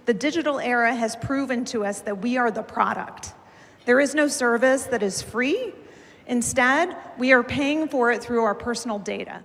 The digital era has proven to us that we are the product. There is no service that is free. Instead, we are paying for it through our personal data.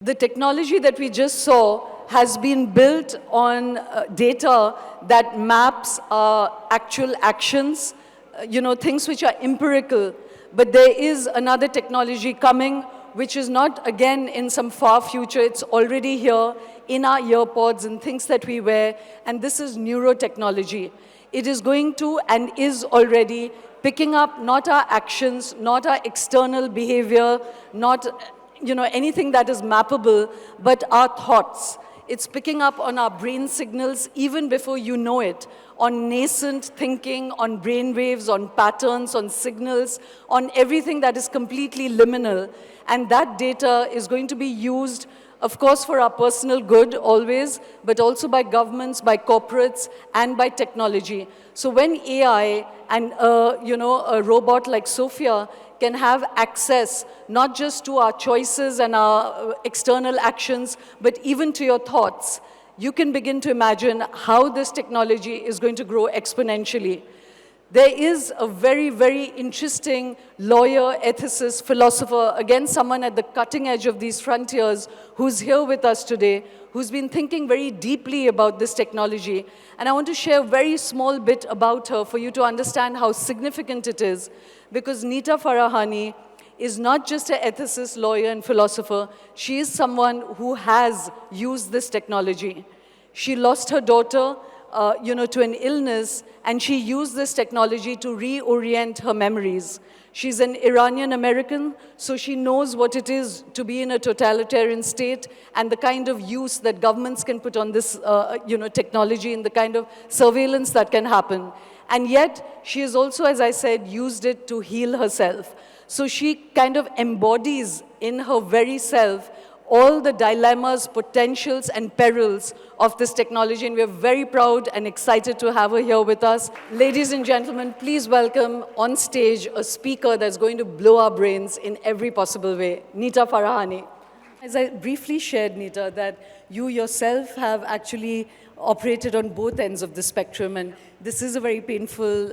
The technology that we just saw has been built on data that maps actual actions, things which are empirical. But there is another technology coming, which is not, again, in some far future. It's already here in our earpods and things that we wear, and this is neurotechnology. It is going to and is already picking up not our actions, not our external behavior, not anything that is mappable, but our thoughts. It's picking up on our brain signals even before you know it, on nascent thinking, on brain waves, on patterns, on signals, on everything that is completely liminal. And that data is going to be used, of course, for our personal good always, but also by governments, by corporates, and by technology. So when AI and a robot like Sophia can have access not just to our choices and our external actions, but even to your thoughts, you can begin to imagine how this technology is going to grow exponentially. There is a very, very interesting lawyer, ethicist, philosopher, again, someone at the cutting edge of these frontiers who's here with us today, who's been thinking very deeply about this technology. And I want to share a very small bit about her for you to understand how significant it is, because Nita Farahany is not just an ethicist, lawyer, and philosopher. She is someone who has used this technology. She lost her daughter to an illness, and she used this technology to reorient her memories. She's an Iranian American, so she knows what it is to be in a totalitarian state and the kind of use that governments can put on this technology and the kind of surveillance that can happen. And yet, she has also, as I said, used it to heal herself. So she kind of embodies in her very self all the dilemmas, potentials, and perils of this technology, and we're very proud and excited to have her here with us. Ladies and gentlemen, please welcome on stage a speaker that's going to blow our brains in every possible way, Nita Farahany. As I briefly shared, Nita, that you yourself have actually operated on both ends of the spectrum, and this is a very painful,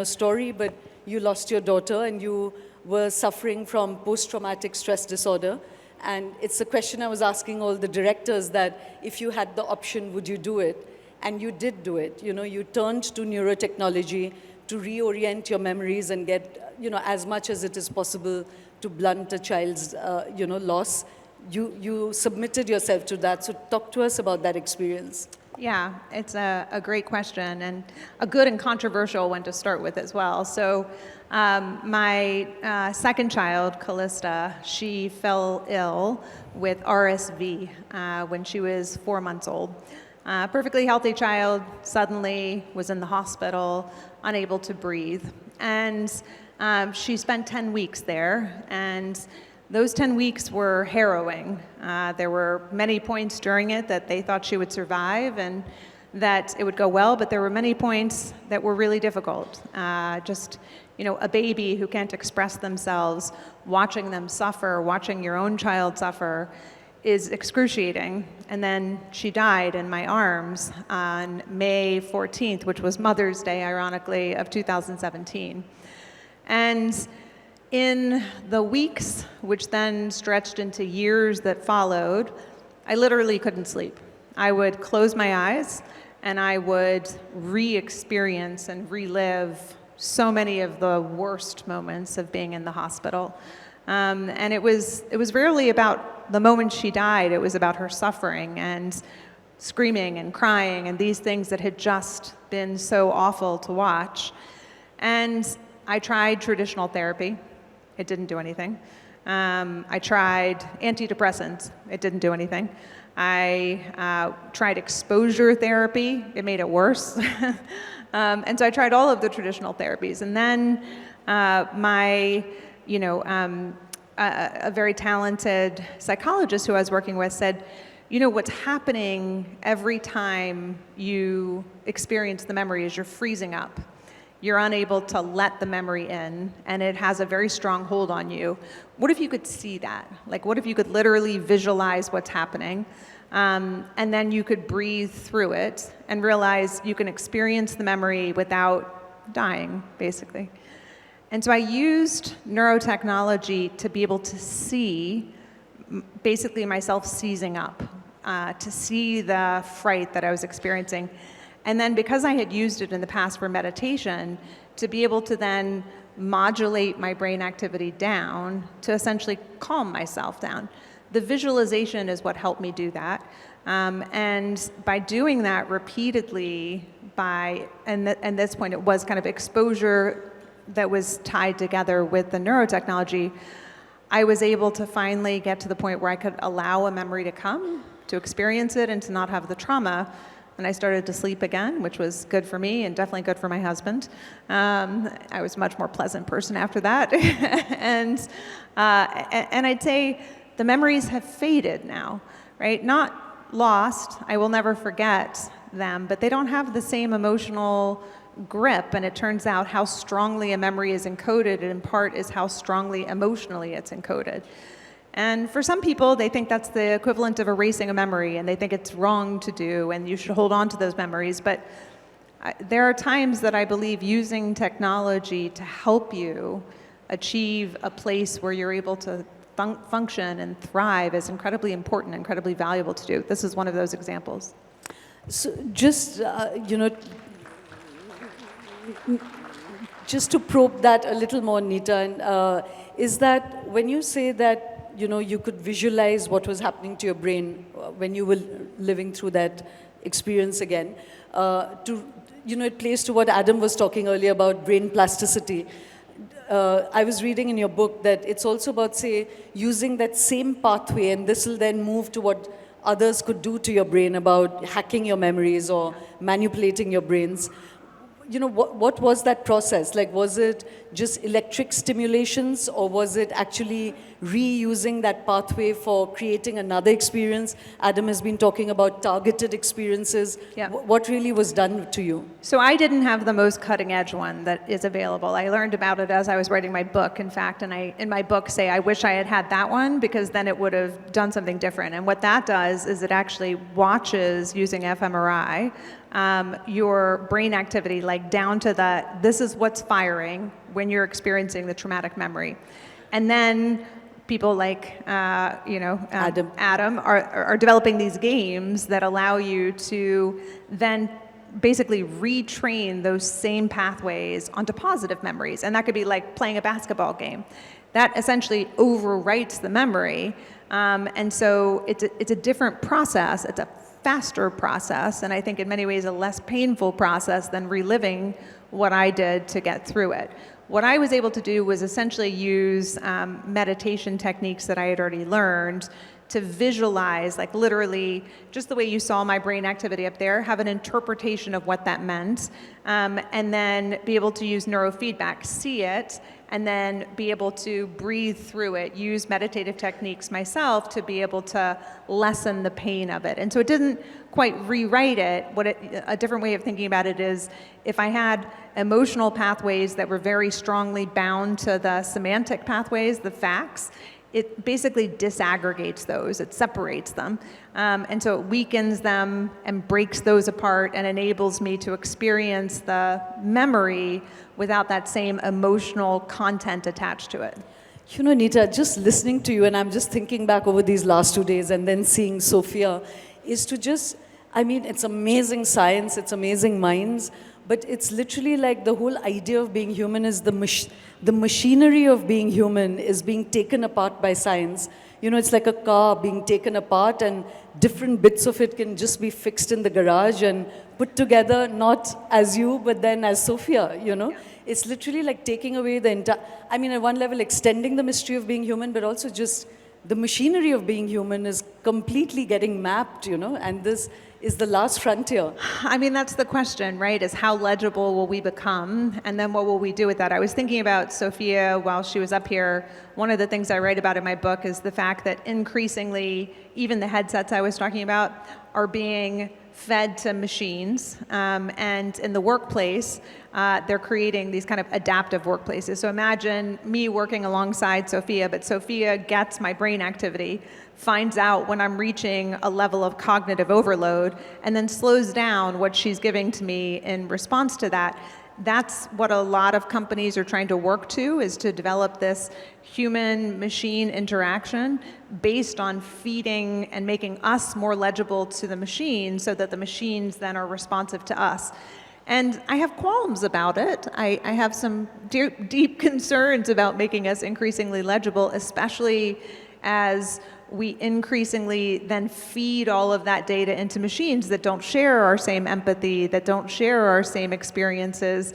story, but you lost your daughter and you were suffering from post-traumatic stress disorder. And it's a question I was asking all the directors, that if you had the option, would you do it? And you did do it. You turned to neurotechnology to reorient your memories and get, as much as it is possible to blunt a child's, loss. You submitted yourself to that. So talk to us about that experience. Yeah, it's a great question, and a good and controversial one to start with as well. So my second child, Callista, she fell ill with RSV when she was 4 months old. Perfectly healthy child, suddenly was in the hospital, unable to breathe. And she spent 10 weeks there, and those 10 weeks were harrowing. There were many points during it that they thought she would survive and that it would go well, but there were many points that were really difficult. A baby who can't express themselves, watching them suffer, watching your own child suffer is excruciating. And then she died in my arms on May 14th, which was Mother's Day, ironically, of 2017. And in the weeks, which then stretched into years that followed, I literally couldn't sleep. I would close my eyes and I would re-experience and relive so many of the worst moments of being in the hospital. And it was rarely about the moment she died. It was about her suffering and screaming and crying and these things that had just been so awful to watch. And I tried traditional therapy. It didn't do anything. I tried antidepressants. It didn't do anything. I tried exposure therapy. It made it worse. And so I tried all of the traditional therapies. And then a very talented psychologist who I was working with said, what's happening every time you experience the memory is you're freezing up. You're unable to let the memory in, and it has a very strong hold on you. What if you could see that? Like, what if you could literally visualize what's happening, and then you could breathe through it and realize you can experience the memory without dying, basically. And so I used neurotechnology to be able to see basically myself seizing up, to see the fright that I was experiencing. And then because I had used it in the past for meditation, to be able to then modulate my brain activity down to essentially calm myself down. The visualization is what helped me do that. And by doing that repeatedly, and at this point it was kind of exposure that was tied together with the neurotechnology, I was able to finally get to the point where I could allow a memory to come, to experience it, and to not have the trauma. And I started to sleep again, which was good for me and definitely good for my husband. I was a much more pleasant person after that. and I'd say the memories have faded now, right? Not lost. I will never forget them, but they don't have the same emotional grip. And it turns out how strongly a memory is encoded, in part, is how strongly emotionally it's encoded. And for some people, they think that's the equivalent of erasing a memory, and they think it's wrong to do, and you should hold on to those memories. But there are times that I believe using technology to help you achieve a place where you're able to function and thrive is incredibly important, incredibly valuable to do. This is one of those examples. So just, just to probe that a little more, Nita, is that when you say that you could visualize what was happening to your brain when you were living through that experience again. It plays to what Adam was talking earlier about brain plasticity. I was reading in your book that it's also about, say, using that same pathway, and this will then move to what others could do to your brain about hacking your memories or manipulating your brains. What was that process? Like, was it just electric stimulations, or was it actually reusing that pathway for creating another experience? Adam has been talking about targeted experiences. Yeah. What really was done to you? So I didn't have the most cutting edge one that is available. I learned about it as I was writing my book, in fact, and I, in my book, say I wish I had had that one, because then it would have done something different. And what that does is it actually watches, using fMRI, your brain activity, like down to this is what's firing when you're experiencing the traumatic memory. And then people like, Adam are developing these games that allow you to then basically retrain those same pathways onto positive memories. And that could be like playing a basketball game. That essentially overwrites the memory. And so it's a different process. It's a faster process, and I think in many ways a less painful process than reliving what I did to get through it. What I was able to do was essentially use meditation techniques that I had already learned to visualize, like literally, just the way you saw my brain activity up there, have an interpretation of what that meant, and then be able to use neurofeedback, see it, and then be able to breathe through it, use meditative techniques myself to be able to lessen the pain of it. And so it didn't quite rewrite it. A different way of thinking about it is, if I had emotional pathways that were very strongly bound to the semantic pathways, the facts, it basically disaggregates those, it separates them. And so it weakens them and breaks those apart and enables me to experience the memory without that same emotional content attached to it. Nita, just listening to you, and I'm just thinking back over these last 2 days and then seeing Sophia, is to just, it's amazing science, it's amazing minds, but it's literally like the whole idea of being human is the machinery of being human is being taken apart by science. You know, it's like a car being taken apart and different bits of it can just be fixed in the garage and put together, not as you, but then as Sophia, you know. It's literally like taking away the entire, I mean, at one level, extending the mystery of being human, but also just the machinery of being human is completely getting mapped, you know, and this is the last frontier. I mean, that's the question, right? Is how legible will we become? And then what will we do with that? I was thinking about Sophia while she was up here. One of the things I write about in my book is the fact that increasingly, even the headsets I was talking about are being fed to machines. And in the workplace, they're creating these kind of adaptive workplaces. So imagine me working alongside Sophia, but Sophia gets my brain activity, finds out when I'm reaching a level of cognitive overload, and then slows down what she's giving to me in response to that. That's what a lot of companies are trying to work to, is to develop this human-machine interaction based on feeding and making us more legible to the machine so that the machines then are responsive to us. And I have qualms about it. I have some deep concerns about making us increasingly legible, especially as we increasingly then feed all of that data into machines that don't share our same empathy, that don't share our same experiences.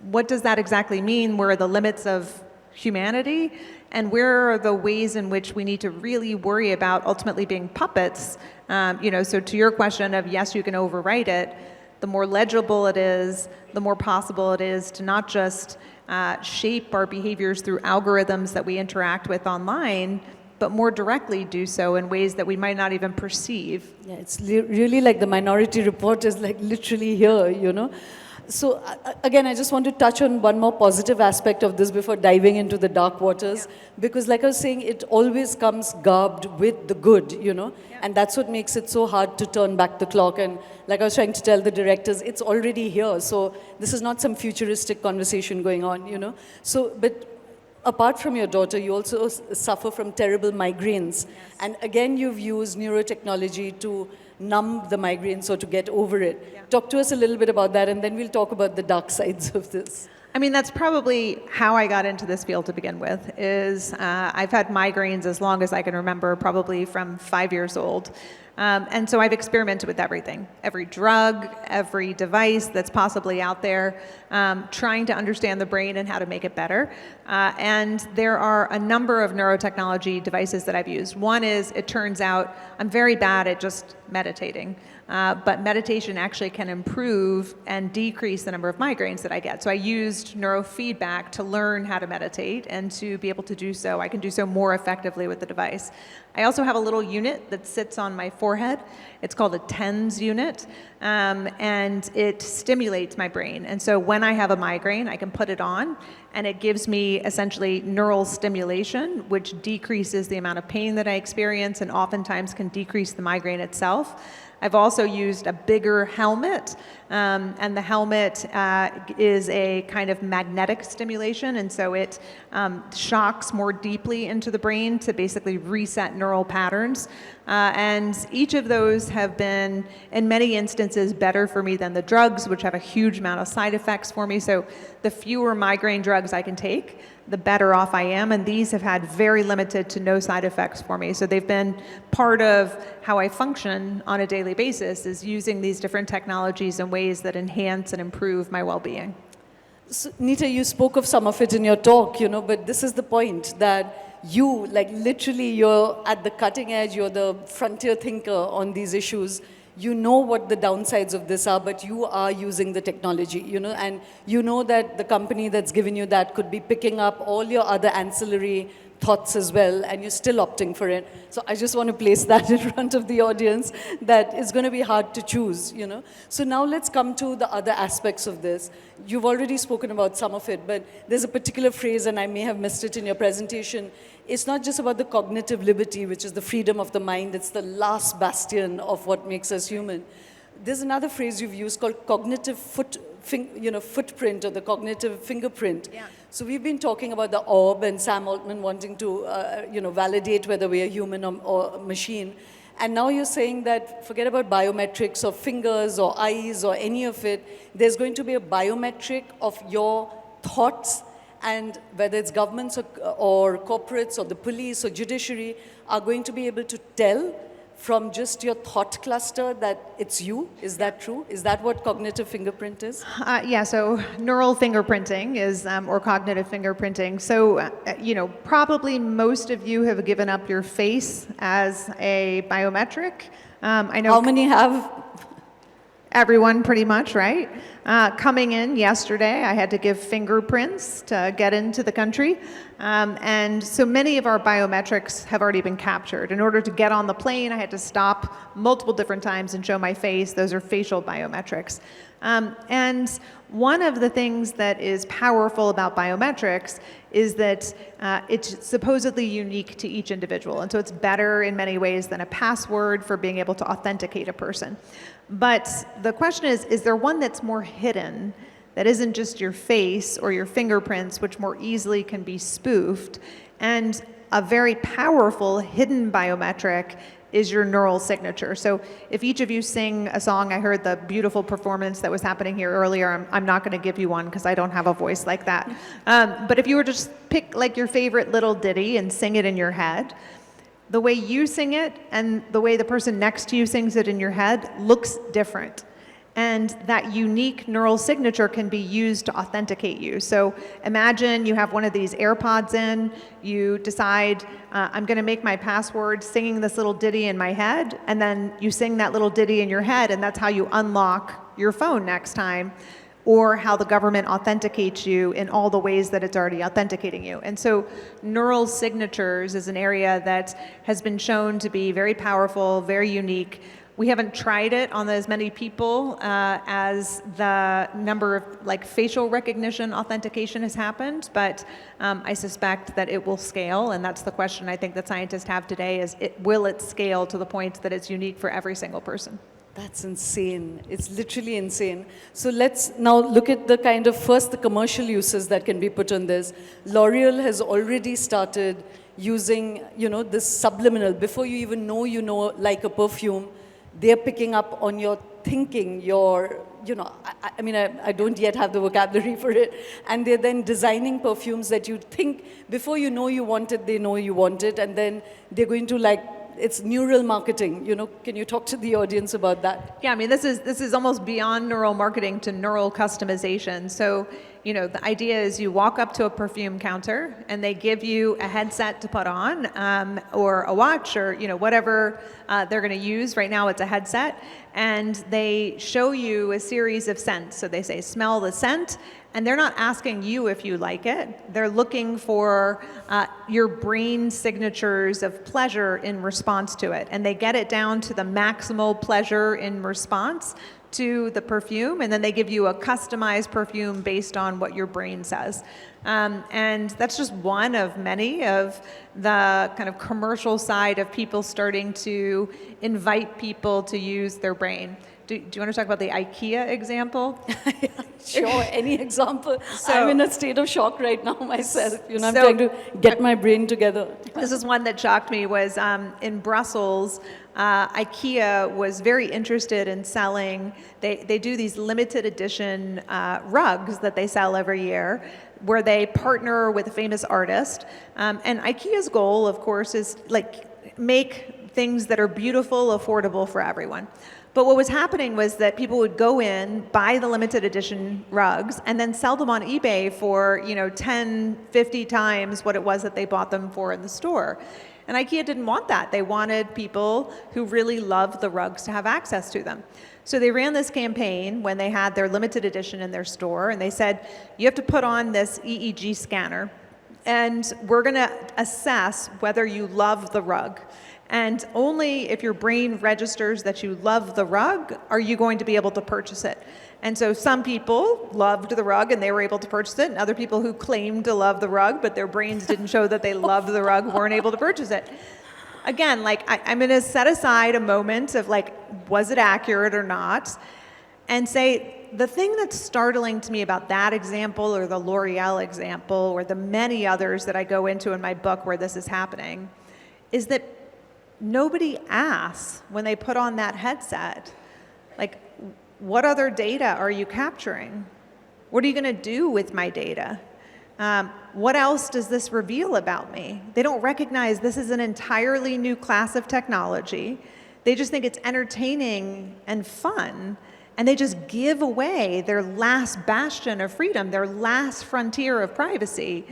What does that exactly mean? Where are the limits of humanity? And where are the ways in which we need to really worry about ultimately being puppets? So to your question of, yes, you can overwrite it, the more legible it is, the more possible it is to not just shape our behaviors through algorithms that we interact with online, but more directly do so in ways that we might not even perceive. Yeah, it's really like the Minority Report is like literally here, you know. So again, I just want to touch on one more positive aspect of this before diving into the dark waters, because like I was saying, it always comes garbed with the good, you know, and that's what makes it so hard to turn back the clock. And like I was trying to tell the directors, it's already here. So this is not some futuristic conversation going on, you know. So, but apart from your daughter, you also suffer from terrible migraines. Yes. And again, you've used neurotechnology to numb the migraines or to get over it. Yeah. Talk to us a little bit about that, and then we'll talk about the dark sides of this. I mean, that's probably how I got into this field to begin with, is I've had migraines as long as I can remember, probably from 5 years old. And so I've experimented with everything, every drug, every device that's possibly out there, trying to understand the brain and how to make it better. And there are a number of neurotechnology devices that I've used. One is, it turns out, I'm very bad at just meditating. But meditation actually can improve and decrease the number of migraines that I get. So I used neurofeedback to learn how to meditate, and to be able to do so, I can do so more effectively with the device. I also have a little unit that sits on my forehead. It's called a TENS unit, and it stimulates my brain. And so when I have a migraine, I can put it on, and it gives me essentially neural stimulation, which decreases the amount of pain that I experience and oftentimes can decrease the migraine itself. I've also used a bigger helmet, and the helmet is a kind of magnetic stimulation, and so it shocks more deeply into the brain to basically reset neural patterns. And each of those have been, in many instances, better for me than the drugs, which have a huge amount of side effects for me. So the fewer migraine drugs I can take, the better off I am, and these have had very limited to no side effects for me. So they've been part of how I function on a daily basis, is using these different technologies in ways that enhance and improve my well-being. So, Nita, you spoke of some of it in your talk, you know, but this is the point, that you, like literally, you're at the cutting edge, you're the frontier thinker on these issues. You know what the downsides of this are, but you are using the technology, you know, and you know that the company that's given you that could be picking up all your other ancillary thoughts as well, and you're still opting for it. So I just want to place that in front of the audience, that it's going to be hard to choose, you know. So now let's come to the other aspects of this. You've already spoken about some of it, but there's a particular phrase, and I may have missed it in your presentation. It's not just about the cognitive liberty, which is the freedom of the mind. It's the last bastion of what makes us human. There's another phrase you've used called cognitive footprint, or the cognitive fingerprint. Yeah. So we've been talking about the orb and Sam Altman wanting to validate whether we are human or machine. And now you're saying that forget about biometrics or fingers or eyes or any of it. There's going to be a biometric of your thoughts, and whether it's governments or corporates or the police or judiciary are going to be able to tell from just your thought cluster that it's you. Is that true? Is that what cognitive fingerprint is? Yeah, so neural fingerprinting is, or cognitive fingerprinting. So, probably most of you have given up your face as a biometric. I know How many have? everyone pretty much, right? Coming in yesterday, I had to give fingerprints to get into the country. And so many of our biometrics have already been captured. In order to get on the plane, I had to stop multiple different times and show my face. Those are facial biometrics. And one of the things that is powerful about biometrics is that it's supposedly unique to each individual. And so it's better in many ways than a password for being able to authenticate a person. But the question is there one that's more hidden, that isn't just your face or your fingerprints, which more easily can be spoofed? And a very powerful hidden biometric is your neural signature. So if each of you sing a song, I heard the beautiful performance that was happening here earlier. I'm not going to give you one because I don't have a voice like that. But if you were to just pick like your favorite little ditty and sing it in your head, the way you sing it and the way the person next to you sings it in your head looks different. And that unique neural signature can be used to authenticate you. So imagine you have one of these AirPods in, you decide, I'm gonna make my password singing this little ditty in my head, and then you sing that little ditty in your head, and that's how you unlock your phone next time, or how the government authenticates you in all the ways that it's already authenticating you. And so neural signatures is an area that has been shown to be very powerful, very unique. We haven't tried it on as many people as the number of like facial recognition authentication has happened, but I suspect that it will scale, and that's the question I think that scientists have today is, will it scale to the point that it's unique for every single person? That's insane. It's literally insane. So let's now look at the kind of first the commercial uses that can be put on this. L'Oreal has already started using, this subliminal, before you even know, like a perfume, they're picking up on your thinking, I don't yet have the vocabulary for it, and they're then designing perfumes that you think, before you know you want it, they know you want it, and then they're going to it's neural marketing. Can you talk to the audience about that? Yeah, this is almost beyond neural marketing to neural customization. So, the idea is you walk up to a perfume counter and they give you a headset to put on, or a watch, or whatever they're going to use. Right now, it's a headset, and they show you a series of scents. So they say, smell the scent. And they're not asking you if you like it. They're looking for your brain signatures of pleasure in response to it. And they get it down to the maximal pleasure in response to the perfume. And then they give you a customized perfume based on what your brain says. And that's just one of many of the kind of commercial side of people starting to invite people to use their brain. Do you want to talk about the Ikea example? Sure, any example. So, I'm in a state of shock right now myself. I'm trying to get my brain together. This is one that shocked me, was in Brussels, Ikea was very interested in selling, they do these limited edition rugs that they sell every year, where they partner with a famous artist. And Ikea's goal, of course, is make things that are beautiful, affordable for everyone. But what was happening was that people would go in, buy the limited edition rugs, and then sell them on eBay for 10, 50 times what it was that they bought them for in the store. And Ikea didn't want that. They wanted people who really loved the rugs to have access to them. So they ran this campaign when they had their limited edition in their store, and they said, you have to put on this EEG scanner, and we're going to assess whether you love the rug. And only if your brain registers that you love the rug are you going to be able to purchase it. And so some people loved the rug and they were able to purchase it, and other people who claimed to love the rug but their brains didn't show that they loved the rug weren't able to purchase it. Again, I'm going to set aside a moment of was it accurate or not, and say, the thing that's startling to me about that example, or the L'Oreal example, or the many others that I go into in my book where this is happening, is that nobody asks when they put on that headset, like, what other data are you capturing? What are you going to do with my data? What else does this reveal about me? They don't recognize this is an entirely new class of technology. They just think it's entertaining and fun, and they just give away their last bastion of freedom, their last frontier of privacy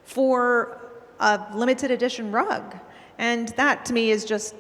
for a limited edition rug. And that, to me, is just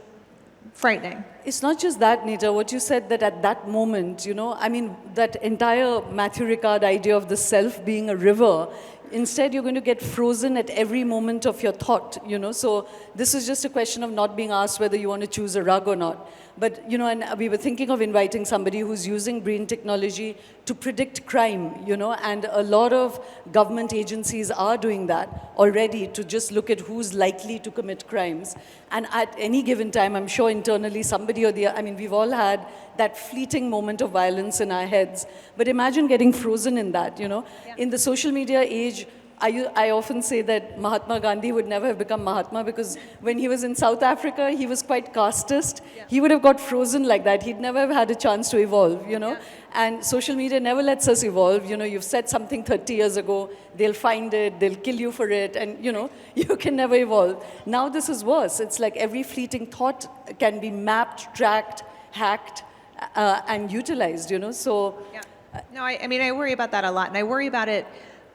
frightening. It's not just that, Nita, what you said, that at that moment, I mean, that entire Matthew Ricard idea of the self being a river, instead you're going to get frozen at every moment of your thought, So this is just a question of not being asked whether you want to choose a rug or not. But, and we were thinking of inviting somebody who's using brain technology to predict crime, and a lot of government agencies are doing that already, to just look at who's likely to commit crimes. And at any given time, I'm sure internally somebody or the other, I mean, we've all had that fleeting moment of violence in our heads. But imagine getting frozen in that, Yeah. In the social media age, I often say that Mahatma Gandhi would never have become Mahatma, because when he was in South Africa, he was quite casteist. Yeah. He would have got frozen like that. He'd never have had a chance to evolve, Yeah. And social media never lets us evolve. You've said something 30 years ago, they'll find it, they'll kill you for it, and, you can never evolve. Now this is worse. It's like every fleeting thought can be mapped, tracked, hacked, and utilized, So... Yeah. No, I mean, I worry about that a lot, and I worry about it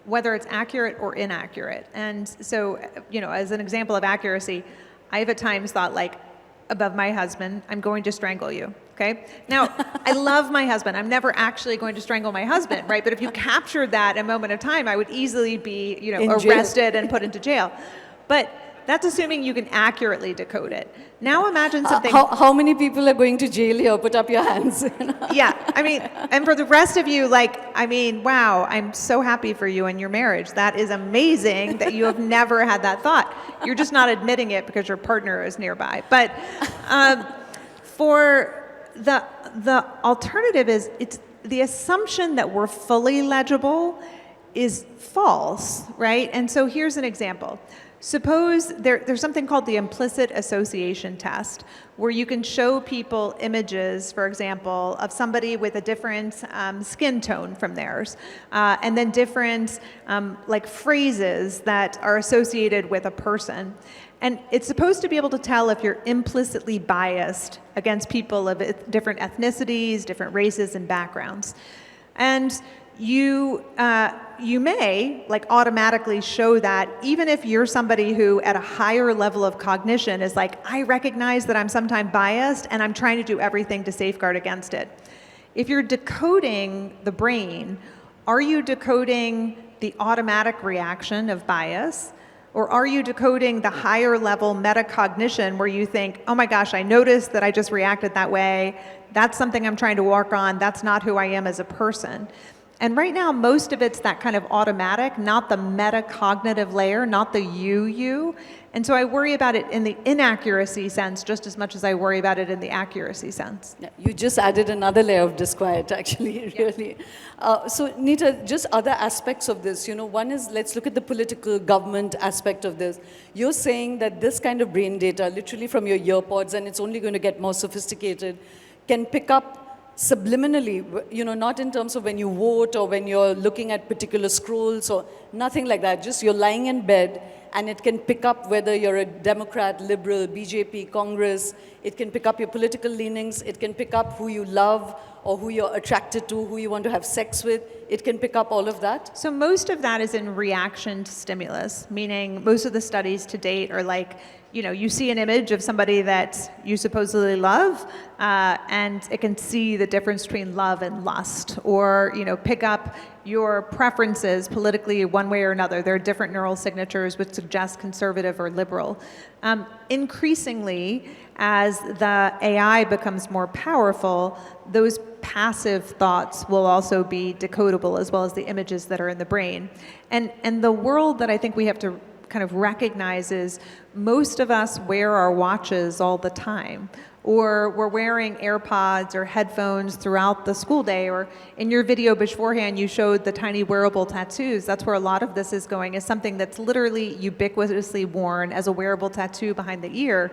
whether it's accurate or inaccurate. And so, as an example of accuracy, I have at times thought, like, above my husband, I'm going to strangle you, okay? Now, I love my husband. I'm never actually going to strangle my husband, right? But if you captured that in a moment of time, I would easily be, arrested and put into jail. But that's assuming you can accurately decode it. Now imagine something... How many people are going to jail here? Put up your hands. Yeah, I mean, and for the rest of you, wow, I'm so happy for you and your marriage. That is amazing that you have never had that thought. You're just not admitting it because your partner is nearby. But for the alternative is, it's the assumption that we're fully legible is false, right? And so here's an example. Suppose there's something called the implicit association test, where you can show people images, for example, of somebody with a different skin tone from theirs, and then different phrases that are associated with a person. And it's supposed to be able to tell if you're implicitly biased against people of different ethnicities, different races, and backgrounds. And you may automatically show that, even if you're somebody who at a higher level of cognition is like, I recognize that I'm sometimes biased and I'm trying to do everything to safeguard against it. If you're decoding the brain, are you decoding the automatic reaction of bias? Or are you decoding the higher level metacognition where you think, oh my gosh, I noticed that I just reacted that way. That's something I'm trying to work on. That's not who I am as a person. And right now, most of it's that kind of automatic, not the metacognitive layer, not the you. And so I worry about it in the inaccuracy sense just as much as I worry about it in the accuracy sense. Yeah, you just added another layer of disquiet, actually, really. So, Nita, just other aspects of this. One is, let's look at the political government aspect of this. You're saying that this kind of brain data, literally from your earpods, and it's only going to get more sophisticated, can pick up subliminally, not in terms of when you vote or when you're looking at particular scrolls or nothing like that. Just you're lying in bed and it can pick up whether you're a Democrat, Liberal, BJP, Congress. It can pick up your political leanings. It can pick up who you love or who you're attracted to, who you want to have sex with. It can pick up all of that. So most of that is in reaction to stimulus, meaning most of the studies to date are like, you see an image of somebody that you supposedly love, and it can see the difference between love and lust, or pick up your preferences politically one way or another. There are different neural signatures which suggest conservative or liberal. Increasingly, as the AI becomes more powerful, those passive thoughts will also be decodable, as well as the images that are in the brain. And the world that I think we have to kind of recognize is most of us wear our watches all the time, or we're wearing AirPods or headphones throughout the school day, or in your video beforehand you showed the tiny wearable tattoos. That's where a lot of this is going, is something that's literally ubiquitously worn as a wearable tattoo behind the ear.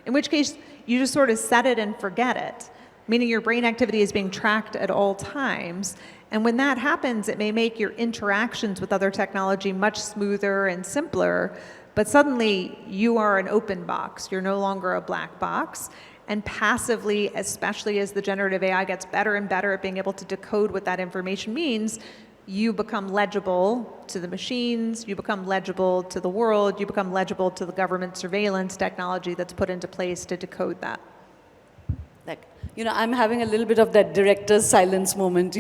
in which case you just sort of set it and forget it, meaning your brain activity is being tracked at all times. And when that happens, it may make your interactions with other technology much smoother and simpler, but suddenly you are an open box. You're no longer a black box. And passively, especially as the generative AI gets better and better at being able to decode what that information means, you become legible to the machines, you become legible to the world, you become legible to the government surveillance technology that's put into place to decode that. Like, I'm having a little bit of that director's silence moment,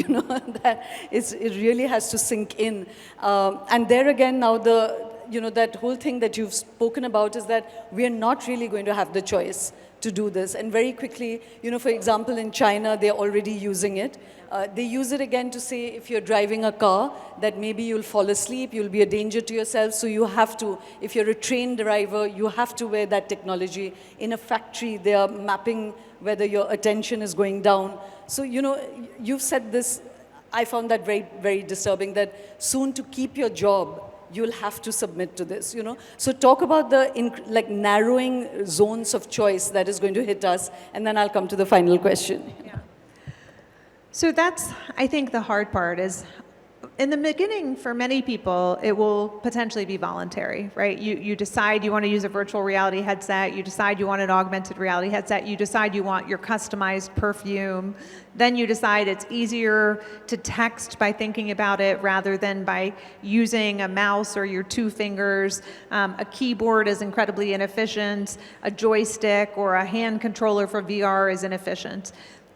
that it really has to sink in. And there again, now that whole thing that you've spoken about is that we are not really going to have the choice to do this. And very quickly, for example, in China, they're already using it. They use it again to say if you're driving a car, that maybe you'll fall asleep, you'll be a danger to yourself, so you have to, if you're a trained driver, you have to wear that technology. In a factory, they are mapping whether your attention is going down. So, you've said this, I found that very, very disturbing, that soon to keep your job, you'll have to submit to this, So talk about the narrowing zones of choice that is going to hit us, and then I'll come to the final question. Yeah. So that's, I think, the hard part is, in the beginning, for many people, it will potentially be voluntary, right? You decide you want to use a virtual reality headset, you decide you want an augmented reality headset, you decide you want your customized perfume, then you decide it's easier to text by thinking about it rather than by using a mouse or your two fingers. A keyboard is incredibly inefficient, a joystick or a hand controller for VR is inefficient.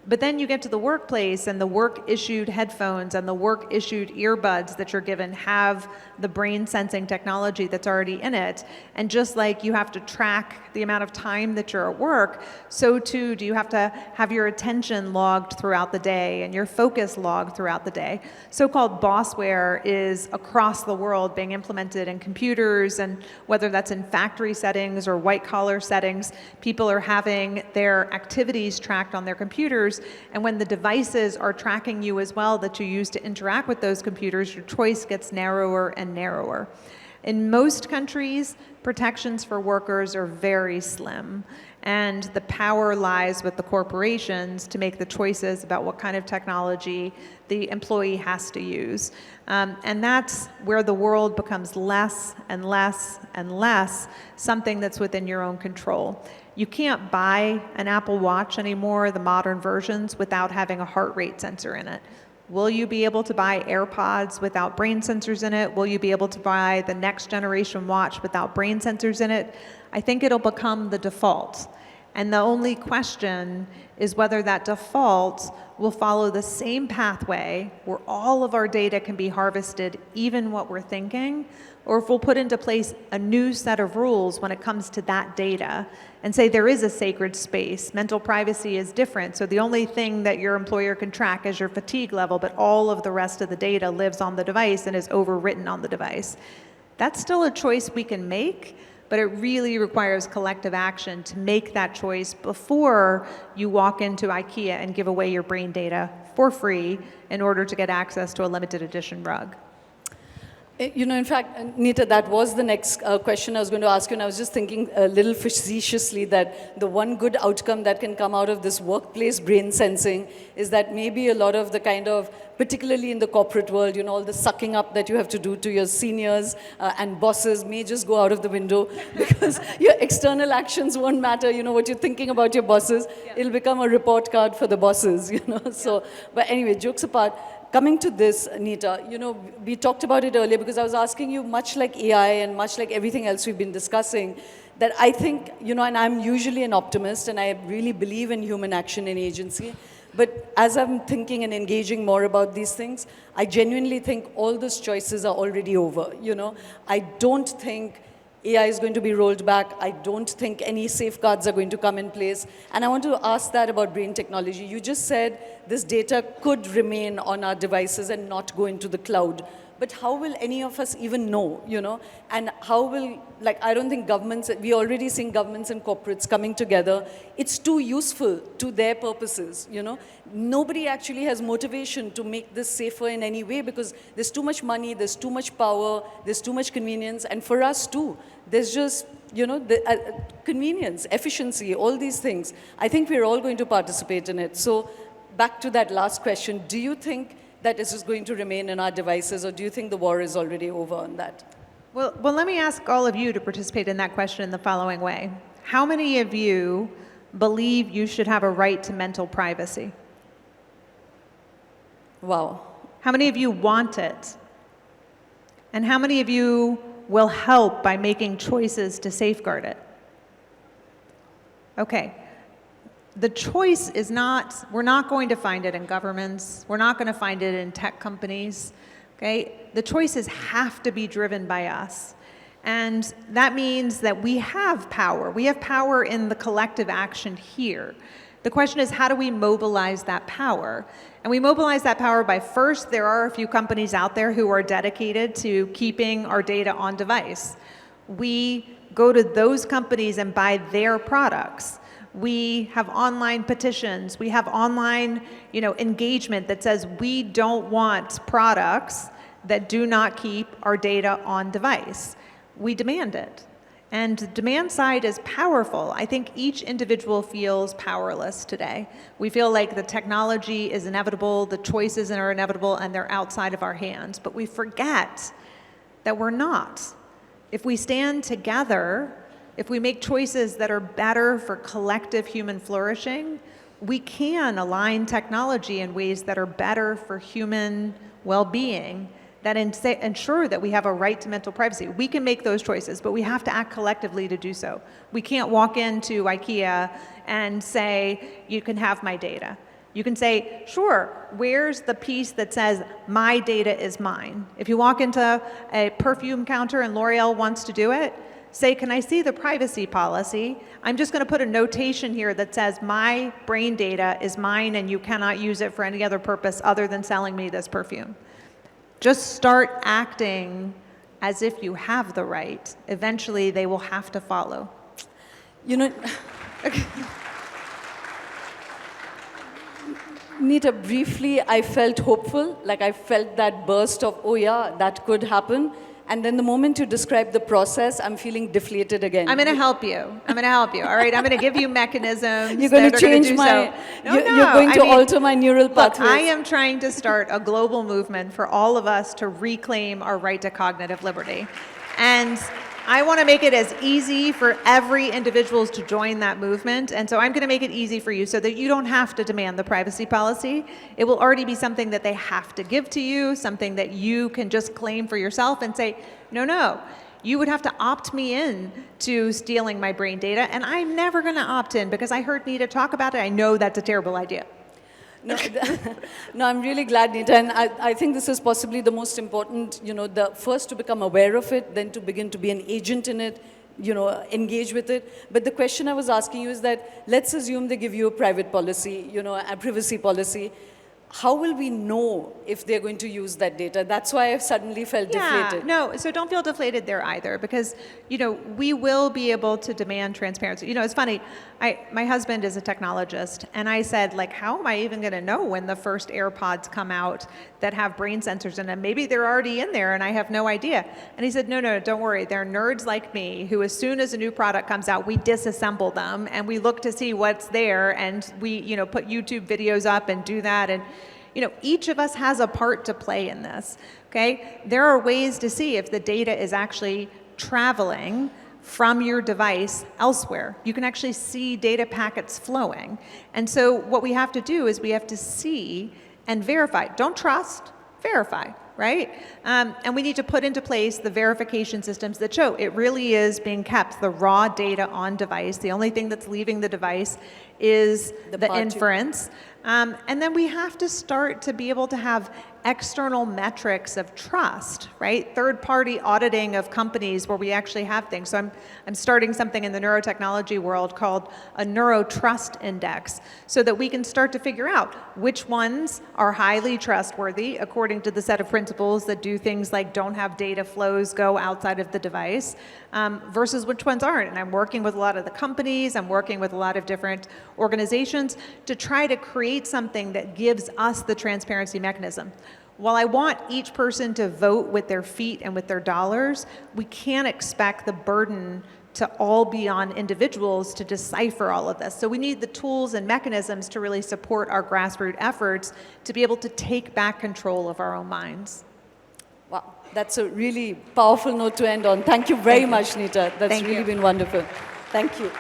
But then you get to the workplace, and the work-issued headphones and the work-issued earbuds that you're given have the brain-sensing technology that's already in it. And just like you have to track the amount of time that you're at work, so too do you have to have your attention logged throughout the day and your focus logged throughout the day. So-called bossware is across the world being implemented in computers, and whether that's in factory settings or white-collar settings, people are having their activities tracked on their computers. And when the devices are tracking you as well that you use to interact with those computers, your choice gets narrower and narrower. In most countries, protections for workers are very slim, and the power lies with the corporations to make the choices about what kind of technology the employee has to use. And that's where the world becomes less and less and less something that's within your own control. You can't buy an Apple Watch anymore, the modern versions, without having a heart rate sensor in it. Will you be able to buy AirPods without brain sensors in it? Will you be able to buy the next generation watch without brain sensors in it? I think it'll become the default. And the only question is whether that default will follow the same pathway where all of our data can be harvested, even what we're thinking, or if we'll put into place a new set of rules when it comes to that data and say there is a sacred space. Mental privacy is different, so the only thing that your employer can track is your fatigue level, but all of the rest of the data lives on the device and is overwritten on the device. That's still a choice we can make, but it really requires collective action to make that choice before you walk into Ikea and give away your brain data for free in order to get access to a limited edition rug. In fact, Nita, that was the next question I was going to ask you, and I was just thinking a little facetiously that the one good outcome that can come out of this workplace brain sensing is that maybe a lot of the kind of, particularly in the corporate world, all the sucking up that you have to do to your seniors and bosses may just go out of the window because your external actions won't matter. What you're thinking about your bosses, it'll become a report card for the bosses, So, but anyway, jokes apart. Coming to this, Nita, we talked about it earlier because I was asking you, much like AI and much like everything else we've been discussing, that I think, and I'm usually an optimist and I really believe in human action and agency, but as I'm thinking and engaging more about these things, I genuinely think all those choices are already over, I don't think AI is going to be rolled back. I don't think any safeguards are going to come in place. And I want to ask that about brain technology. You just said this data could remain on our devices and not go into the cloud. but how will any of us even know, you know? And how will, like, I don't think governments, we're already seeing governments and corporates coming together. It's too useful to their purposes, you know? Nobody actually has motivation to make this safer in any way because there's too much money, there's too much power, there's too much convenience, and for us too, there's just, you know, the, convenience, efficiency, all these things. I think we're all going to participate in it. So back to that last question, do you think that this is going to remain in our devices, or do you think the war is already over on that? Well, let me ask all of you to participate in that question in the following way. How many of you believe you should have a right to mental privacy? Wow. How many of you want it? And how many of you will help by making choices to safeguard it? Okay. The choice is not, we're not going to find it in governments. We're not going to find it in tech companies. Okay? The choices have to be driven by us. And that means that we have power. We have power in the collective action here. The question is, how do we mobilize that power? And we mobilize that power by, first, there are a few companies out there who are dedicated to keeping our data on device. We go to those companies and buy their products. We have online petitions. We have online, you know, engagement that says we don't want products that do not keep our data on device. We demand it. And the demand side is powerful. I think each individual feels powerless today. We feel like the technology is inevitable, the choices are inevitable, and they're outside of our hands. But we forget that we're not. If we stand together, if we make choices that are better for collective human flourishing, we can align technology in ways that are better for human well-being, that ensure that we have a right to mental privacy. We can make those choices, but we have to act collectively to do so. We can't walk into Ikea and say, you can have my data. You can say, sure, where's the piece that says my data is mine? If you walk into a perfume counter and L'Oreal wants to do it, say, can I see the privacy policy? I'm just going to put a notation here that says my brain data is mine and you cannot use it for any other purpose other than selling me this perfume. Just start acting as if you have the right. Eventually, they will have to follow. You know, Nita, briefly, I felt hopeful, like I felt that burst of, oh yeah, that could happen. And then the moment you describe the process, I'm feeling deflated again. I'm going to help you. I'm going to help you. All right. I'm going to give you mechanisms. You're going to change my. No, you're going to alter my neural pathways. Look, I am trying to start a global movement for all of us to reclaim our right to cognitive liberty, and I want to make it as easy for every individual to join that movement. And so I'm going to make it easy for you so that you don't have to demand the privacy policy. It will already be something that they have to give to you, something that you can just claim for yourself and say, no, you would have to opt me in to stealing my brain data. And I'm never going to opt in because I heard Nita talk about it. I know that's a terrible idea. No, no, I'm really glad, Nita, and I think this is possibly the most important, you know, the first to become aware of it, then to begin to be an agent in it, you know, engage with it. But the question I was asking you is that, let's assume they give you a private policy, you know, a privacy policy. How will we know if they're going to use that data? That's why I suddenly felt deflated. No, so don't feel deflated there either, because, you know, we will be able to demand transparency. You know, it's funny, my husband is a technologist, and I said, like, how am I even going to know when the first AirPods come out that have brain sensors in them? Maybe they're already in there, and I have no idea. And he said, no, don't worry. They're nerds like me who, as soon as a new product comes out, we disassemble them, and we look to see what's there, and we, you know, put YouTube videos up and do that. And you know, each of us has a part to play in this, okay? There are ways to see if the data is actually traveling from your device elsewhere. You can actually see data packets flowing. And so what we have to do is we have to see and verify. Don't trust, verify, right? And we need to put into place the verification systems that show it really is being kept, the raw data on device. The only thing that's leaving the device is the part two. inference. And then we have to start to be able to have external metrics of trust, right? Third-party auditing of companies where we actually have things. So I'm starting something in the neurotechnology world called a neuro-trust index, so that we can start to figure out which ones are highly trustworthy according to the set of principles that do things like don't have data flows go outside of the device, versus which ones aren't. And I'm working with a lot of the companies, I'm working with a lot of different organizations to try to create something that gives us the transparency mechanism. While I want each person to vote with their feet and with their dollars, we can't expect the burden to all be on individuals to decipher all of this. So we need the tools and mechanisms to really support our grassroots efforts to be able to take back control of our own minds. Wow, that's a really powerful note to end on. Thank you very much, Nita. That's really been wonderful. Thank you.